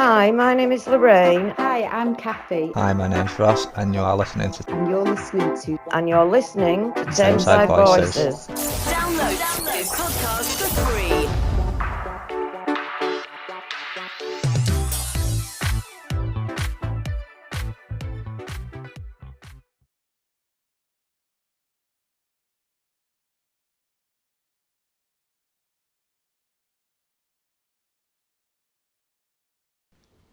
Hi, my name is Lorraine. Hi, I'm Kathy. Hi, my name's Ross, and you are listening to And you're listening to Tameside Tameside Voices. Voices. Download this podcast for free.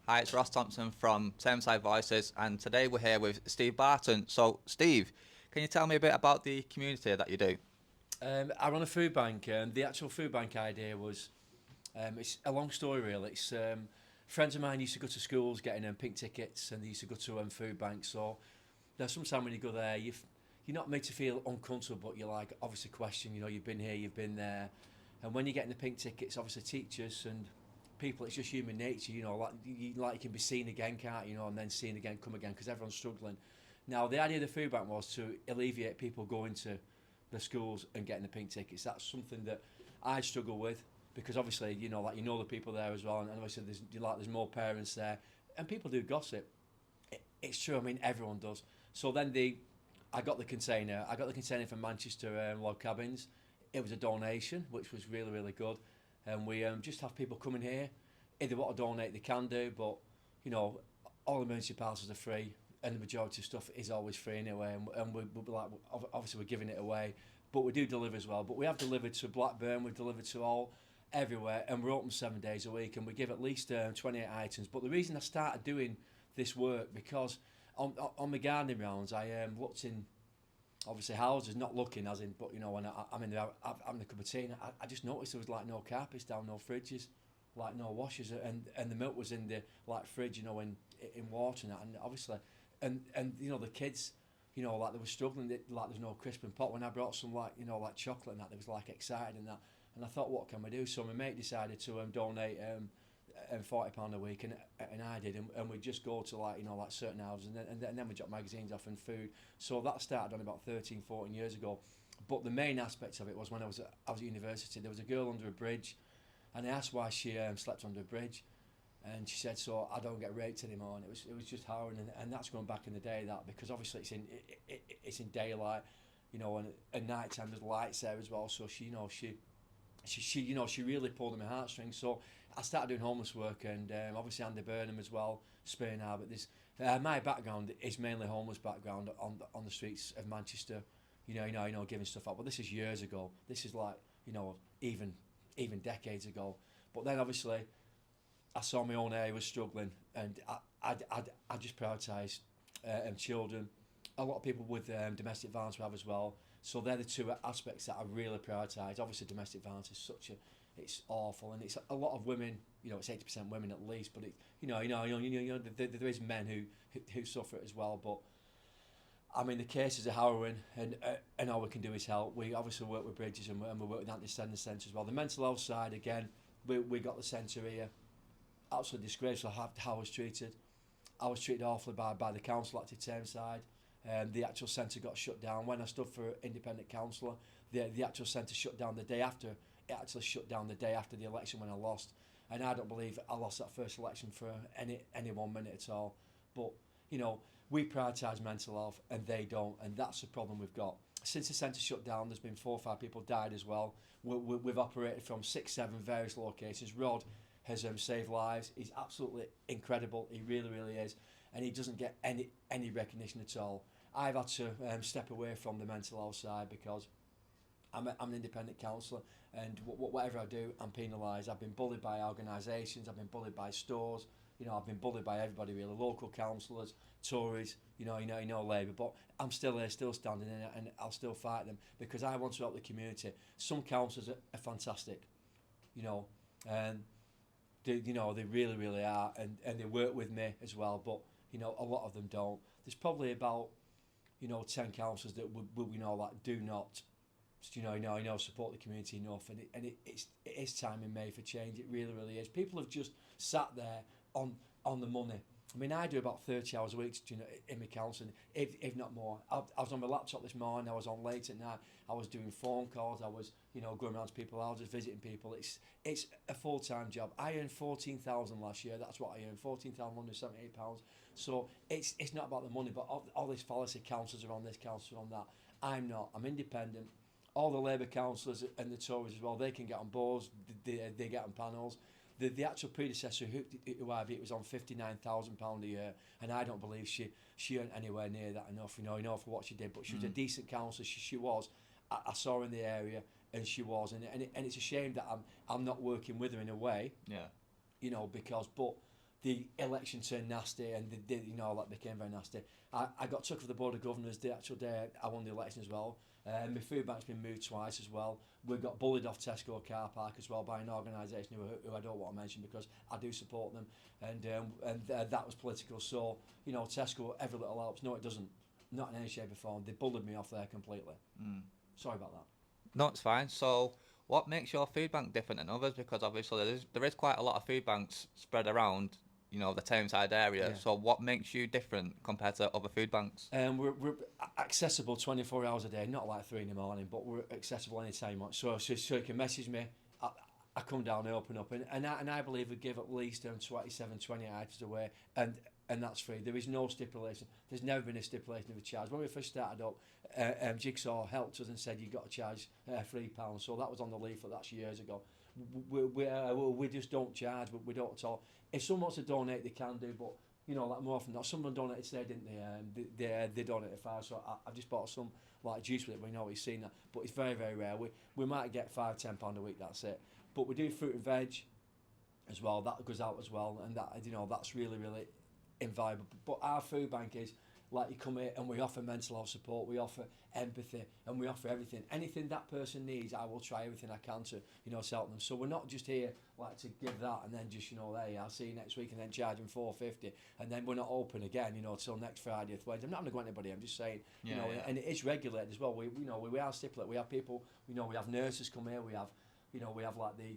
Hi, it's Ross Thompson from Tameside Voices, and today we're here with Steve Barton. So, Steve, can you tell me a bit about the community that you do? I run a food bank, and the actual food bank idea was, it's a long story really. It's friends of mine used to go to schools getting pink tickets, and they used to go to food banks. So there's sometimes when you go there, you're not made to feel uncomfortable, but you're like obviously question. You know, you've been here, you've been there, and when you're getting the pink tickets, obviously teachers and people, it's just human nature. You know, like you can be seen again, can't you know, and then seen again, come again, because everyone's struggling. Now the idea of the food bank was to alleviate people going to the schools and getting the pink tickets. That's something that I struggle with because obviously you know the people there as well, and obviously there's more parents there, and people do gossip. It's true. I mean everyone does. So then I got the container. I got the container from Manchester Log Cabins. It was a donation, which was really really good, and we just have people coming here. If they want to donate, they can do, but you know all the municipalities are free. And the majority of stuff is always free anyway, and we're like, obviously we're giving it away, but we do deliver as well. But we have delivered to Blackburn, we've delivered to everywhere, and we're open 7 days a week, and we give at least 28 items. But the reason I started doing this work because on my gardening rounds, I looked in obviously houses, not looking as in, but you know when I'm in there having a cup of tea, and I just noticed there was like no carpets down, no fridges, like no washers, and the milk was in the like fridge, you know, in water and that, and obviously. And you know the kids, you know, like they were struggling, like there's no crisp and pot. When I brought some like you know like chocolate and that, they was like excited and that. And I thought, what can we do? So my mate decided to donate £40 a week, and I did, and we just go to like you know like certain houses, and then we drop magazines off and food. So that started on about 13, 14 years ago. But the main aspect of it was when I was at university. There was a girl under a bridge, and I asked why she slept under a bridge. And she said, so I don't get raped anymore, and it was just harrowing, and that's going back in the day, that because obviously it's in daylight, you know, and at night time there's lights there as well, so she you know she really pulled at my heartstrings. So I started doing homeless work, and obviously Andy Burnham as well, Spain Harbour. This my background is mainly homeless background on the streets of Manchester, you know giving stuff out. But this is years ago. This is like you know even decades ago. But then obviously. I saw my own area was struggling, and I just prioritised children. A lot of people with domestic violence we have as well. So they're the two aspects that I really prioritise. Obviously, domestic violence is it's awful, and it's a lot of women. You know, it's 80% women at least, but there is men who suffer it as well. But I mean, the cases are harrowing, and all we can do is help. We obviously work with Bridges, and we work with anti-standard centre as well. The mental health side again, we got the centre here. Absolutely disgraceful how I was treated. I was treated awfully by the council at Tameside. The actual centre got shut down. When I stood for independent councillor, the actual centre shut down the day after. It actually shut down the day after the election when I lost. And I don't believe I lost that first election for any 1 minute at all. But, you know, we prioritise mental health and they don't. And that's the problem we've got. Since the centre shut down, there's been 4 or 5 people died as well. We've operated from 6, 7 various locations. Rod has saved lives. He's absolutely incredible. He really, really is, and he doesn't get any recognition at all. I've had to step away from the mental health side because I'm an independent counsellor, and whatever I do, I'm penalised. I've been bullied by organisations. I've been bullied by stores. You know, I've been bullied by everybody really. Local councillors, Tories. You know, Labour. But I'm still here, still standing in it, and I'll still fight them because I want to help the community. Some councillors are fantastic. You know, and they really, really are, and they work with me as well. But you know, a lot of them don't. There's probably about 10 councillors that would do not, support the community enough, and it is time in May for change. It really, really is. People have just sat there on the money, I mean, I do about 30 hours a week, you know, in my counselling, if not more. I was on my laptop this morning. I was on late at night. I was doing phone calls. I was, you know, going around to people. I was just visiting people. It's a full-time job. I earned 14,000 last year. That's what I earned, £14,178. So it's not about the money, but all this fallacy. Councillors are on this, councillors are on that. I'm not. I'm independent. All the Labour councillors and the Tories as well, they can get on boards. They get on panels. The actual predecessor who I beat was on £59,000 a year, and I don't believe she earned anywhere near that enough. You know for what she did, but she was a decent councillor. She was. I saw her in the area, and she was, and it's a shame that I'm not working with her in a way. Yeah. You know, but the election turned nasty, and that became very nasty. I got took off the board of governors the actual day I won the election as well. My food bank's been moved twice as well. We got bullied off Tesco car park as well by an organisation who I don't want to mention because I do support them, and that was political. So you know, Tesco, every little helps. No, it doesn't. Not in any shape or form. They bullied me off there completely. Sorry about that. No, it's fine. So, what makes your food bank different than others? Because obviously there is quite a lot of food banks spread around, you know, the Tameside area. Yeah. So, what makes you different compared to other food banks? We're accessible 24 hours a day, not like 3 in the morning, but we're accessible anytime you want. So you can message me. I come down and open up, and I believe we give at least 27, 20 items away, and that's free. There is no stipulation. There's never been a stipulation of a charge. When we first started up, Jigsaw helped us and said you got to charge £3. So that was on the leaflet. That's years ago. We just don't charge, but we don't at all. If someone wants to donate, they can do, but you know, like more often than not, someone donated today, didn't they? They donated £5, so I've just bought some like juice with it. We know we've seen that, but it's very, very rare. We might get £5-10 a week. That's it. But we do fruit and veg as well. That goes out as well, and that, you know, that's really, really invaluable. But our food bank is like, you come here and we offer mental health support, we offer empathy, and we offer everything. Anything that person needs, I will try everything I can to, you know, to help them. So we're not just here like to give that and then just, you know, hey, I'll see you next week, and then charge them $4.50, and then we're not open again, you know, till next Friday or Wednesday. I'm not going to go at anybody. I'm just saying, you know, and it is regulated as well. We are stipulated. We have people, you know, we have nurses come here. We have like the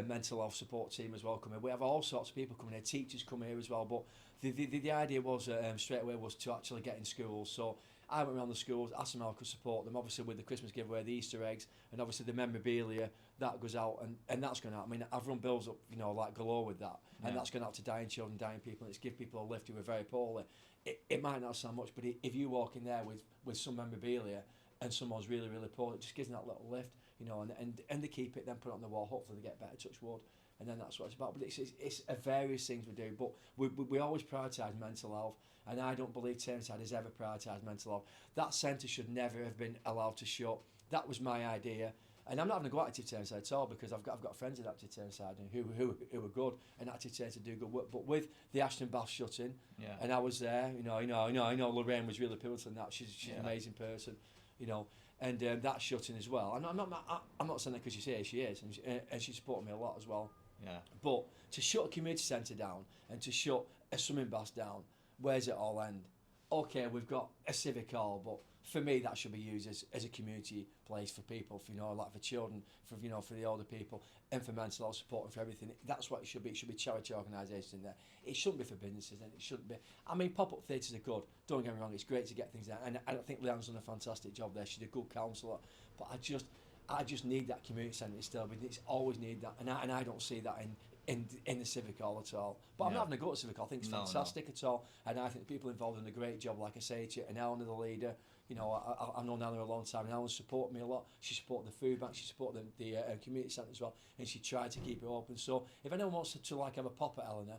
mental health support team as well come here. We have all sorts of people coming here. Teachers come here as well. But the idea was straight away was to actually get in schools. So I went around the schools, asked them how I could support them. Obviously with the Christmas giveaway, the Easter eggs, and obviously the memorabilia that goes out, and that's going out. I mean, I've run bills up, you know, like galore with that, and that's going out to dying children, dying people, and it's give people a lift who are very poorly. It might not sound much, but if you walk in there with some memorabilia and someone's really, really poor, it just gives them that little lift, you know, and they keep it, then put it on the wall. Hopefully they get better, touch wood, and then that's what it's about. But it's a various things we do, but we always prioritise mental health, and I don't believe Tameside has ever prioritised mental health. That centre should never have been allowed to shut. That was my idea, and I'm not going to go at Active Tameside at all, because I've got friends at Active Tameside who are good, and Active Tameside do good work. But with the Ashton Bath shutting, and I was there, you know, I know Lorraine was really pivotal in that. She's an amazing person, you know. And that shutting as well. I'm not saying that because she's here. She is, and she supported me a lot as well. Yeah. But to shut a community centre down and to shut a swimming bath down, where's it all end? Okay, we've got a civic hall, but for me that should be used as a community place for people, for, you know, like for children, for, you know, for the older people, and for mental health support and for everything. That's what it should be. It should be charity organisations in there. It shouldn't be for businesses, and it shouldn't be. I mean, pop-up theatres are good. Don't get me wrong. It's great to get things out, and I think Leanne's done a fantastic job there. She's a good counsellor, but I just need that community centre still. But it's always need that, and I don't see that in the civic hall at all. But I'm not having a go at civic hall. I think it's fantastic at all, and I think the people involved in a great job. Like I say to you, and Eleanor, the leader. You know, I've known Eleanor a long time, and Eleanor supported me a lot. She supported the food bank, she supported the community centre as well, and she tried to keep it open. So if anyone wants to like have a pop at Eleanor,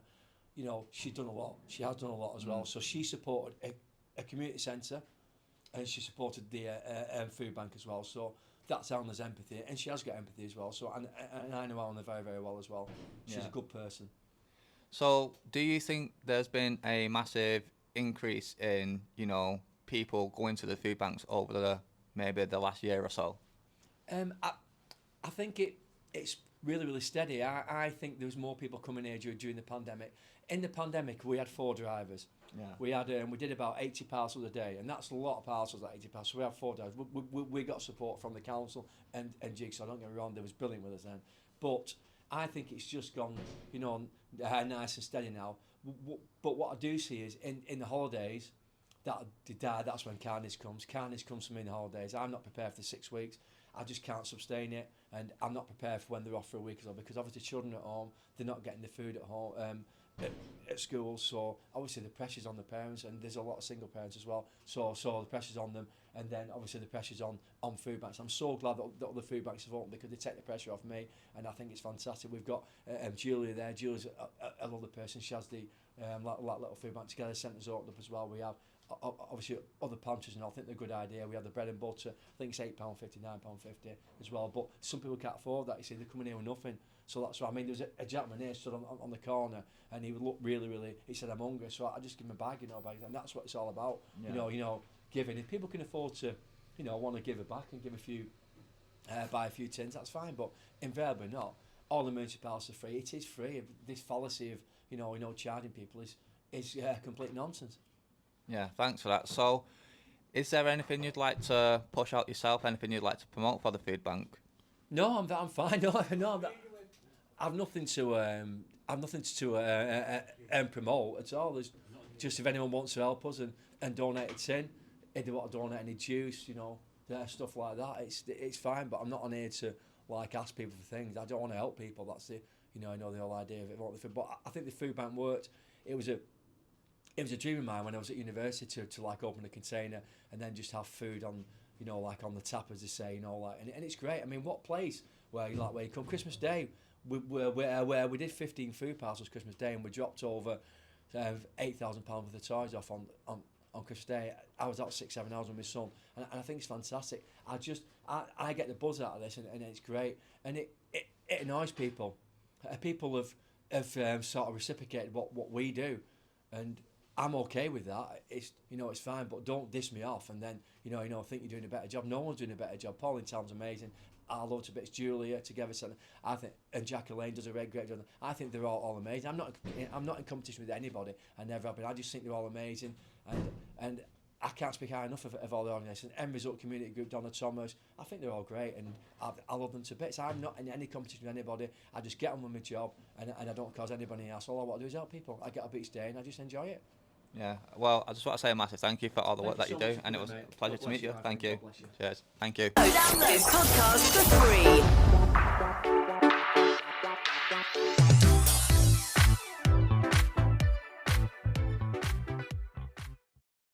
you know, she's done a lot. She has done a lot as well. So she supported a community centre, and she supported the food bank as well. So that's Eleanor's empathy, and she has got empathy as well. So and I know Eleanor very, very well as well. She's a good person. So do you think there's been a massive increase in, you know, people going to the food banks over maybe the last year or so? I think it's really, really steady. I think there was more people coming here during the pandemic. In the pandemic, we had 4 drivers. Yeah. We had we did about 80 parcels a day, and that's a lot of parcels, that 80 parcels. So we had 4 drivers. We got support from the council and Jigsaw. Don't get me wrong, they was brilliant with us then. But I think it's just gone, you know, nice and steady now. But what I do see is in the holidays, that's when carnage comes. Carnage comes for me in the holidays. I'm not prepared for the 6 weeks. I just can't sustain it, and I'm not prepared for when they're off for a week or so, because obviously children at home, they're not getting the food at home, at school, so obviously the pressure's on the parents, and there's a lot of single parents as well, so the pressure's on them, and then obviously the pressure's on food banks. I'm so glad that other food banks have opened, because they take the pressure off me, and I think it's fantastic. We've got Julia there. Julia's a lovely person. She has the little food bank together, centres opened up as well. We have obviously other pantries, and I think they're a good idea. We have the bread and butter. I think it's £8.50, £9.50 as well. But some people can't afford that. You see, they're coming here with nothing. So that's what I mean. There was a gentleman here stood on the corner, and he would look really. He said, "I'm hungry," so I just give him a bag, and that's what it's all about. Yeah. You know, giving. If people can afford to, want to give it back and give a few, buy a few tins, that's fine. But invariably not. All the municipalities are free. It is free. This fallacy of charging people is complete nonsense. Yeah, thanks for that. So, is there anything you'd like to push out yourself? Anything you'd like to promote for the food bank? No, I'm fine. No, I've nothing to promote at all. There's just, if anyone wants to help us and donate a tin, if they want to donate any juice, stuff like that, it's fine. But I'm not on here to ask people for things. I don't want to help people. That's the I know the whole idea of it. But I think the food bank worked. It was a dream of mine when I was at university to open a container and then just have food on on the tap, as they say, and it's great. I mean, what place where you come Christmas Day, where we did 15 food parcels Christmas Day, and we dropped over £8,000 worth of toys off on Christmas Day. I was out 6-7 hours with my son, and I think it's fantastic. I get the buzz out of this, and it's great, and it annoys people. People have sort of reciprocated what we do, and I'm okay with that. It's it's fine, but don't diss me off and then think you're doing a better job. No one's doing a better job. Pauline Town's amazing. I love to bits. Julia together, I think, and Jack Elaine does a great job. I think they're all amazing. I'm not in competition with anybody. I never have been. I just think they're all amazing, and I can't speak high enough of all the organisations. Result Community Group, Donna Thomas. I think they're all great, and I love them to bits. I'm not in any competition with anybody. I just get on with my job, and I don't cause anybody else. All I want to do is help people. I get up each day, and I just enjoy it. Yeah, well, I just want to say a massive thank you for all the work that you do, and it was a pleasure to meet you. Thank you. Cheers. Thank you. Download this podcast for free.